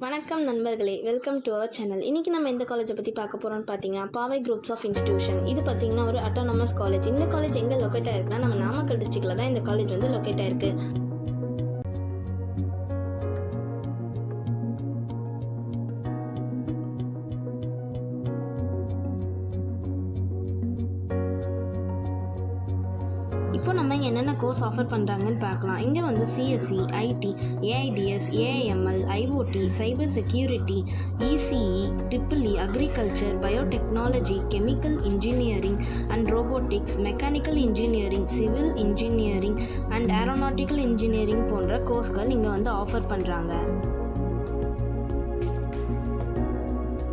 வணக்கம் நண்பர்களே, welcome to our channel. இன்றைக்கி நம்ம இந்த காலேஜை பற்றி பார்க்க போகிறோம்னு பார்த்தீங்கன்னா பாவை குரூப்ஸ் ஆஃப் இன்ஸ்டிடியூஷன். இது பார்த்திங்கன்னா ஒரு அட்டானமஸ் காலேஜ். இந்த காலேஜ் எங்கே லொக்கேட் ஆயிருக்குன்னா நம்ம நாமக்கல் டிஸ்ட்ரிக்டில் தான் இந்த காலேஜ் வந்து லொக்கேட் ஆயிருக்கு. இப்போ நம்ம இங்கே என்னென்ன கோர்ஸ் ஆஃபர் பண்ணுறாங்கன்னு பார்க்கலாம். இங்கே வந்து CSE, IT, AIDS, AIML, IOT, cyber security, ECE, triple E, agriculture, biotechnology, chemical engineering and robotics, mechanical engineering, civil engineering and aeronautical engineering போன்ற கோர்ஸ்கள் இங்கே வந்து ஆஃபர் பண்ணுறாங்க.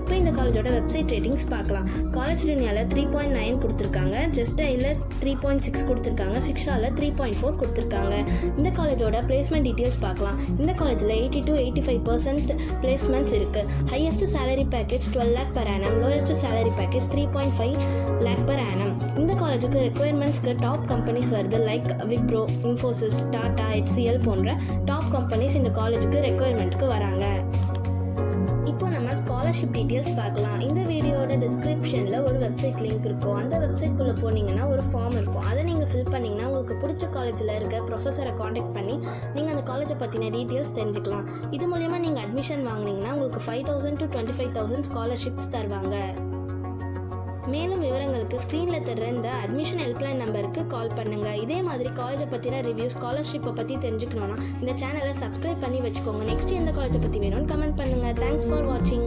இப்போ இந்த காலேஜோட வெப்சைட் ரேட்டிங்ஸ் பார்க்கலாம். காலேஜ் லினியாவில் 3.9 கொடுத்துருக்காங்க, ஜஸ்டையில் 3.6 கொடுத்துருக்காங்க, சிக்ஷாவில் 3.4 கொடுத்துருக்காங்க. இந்த காலேஜோட பிளேஸ்மெண்ட் டீட்டெயில்ஸ் பார்க்கலாம். இந்த காலேஜில் 80 to 85% பிளேஸ்மெண்ட்ஸ் இருக்குது. Highest salary package 12 lakh per annum, lowest salary package 3.5 lakh per annum. இந்த காலேஜுக்கு ரெக்குயர்மெண்ட்ஸ்க்கு டாப் கம்பெனிஸ் வருது, லைக் விப்ரோ, இன்ஃபோசிஸ், டாடா, HCL போன்ற டாப் கம்பெனிஸ் இந்த காலேஜுக்கு ரெக்குயர்மெண்ட்டுக்கு வராங்க. இப்போ நம்ம ஸ்காலர்ஷிப் டீட்டெயில்ஸ் பார்க்கலாம். இந்த வீடியோட டிஸ்கிரிப்ஷனில் ஒரு வெப்சைட் லிங்க் இருக்கும். அந்த வெப்சைட்குள்ளே போனீங்கன்னா ஒரு ஃபார்ம் இருக்கும். அதை நீங்கள் ஃபில் பண்ணிங்கன்னா உங்களுக்கு பிடிச்ச காலேஜில் இருக்க ப்ரொஃபஸரை காண்டாக்ட் பண்ணி நீங்கள் அந்த காலேஜை பற்றின டீட்டெயில்ஸ் தெரிஞ்சுக்கலாம். இது மூலயமா நீங்கள் அட்மிஷன் வாங்கினீங்கன்னா உங்களுக்கு 5,000 to 25,000 ஸ்காலர்ஷிப்ஸ் தருவாங்க. மேலும் விவரங்களுக்கு ஸ்க்ரீனில் தர்ற இந்த அட்மிஷன் ஹெல்ப்லைன் நம்பருக்கு கால் பண்ணுங்கள். இதே மாதிரி காலேஜை பற்றின ரிவ்யூ, ஸ்காலர்ஷிப்பை பற்றி தெரிஞ்சுக்கணுன்னா இந்த சேனலை சப்ஸ்கிரைப் பண்ணி வச்சுக்கோங்க. நெக்ஸ்ட் எந்த காலேஜை பற்றி வேணும்னு கமெண்ட் பண்ணுங்கள். தேங்க்ஸ் ஃபார் வாட்சிங்.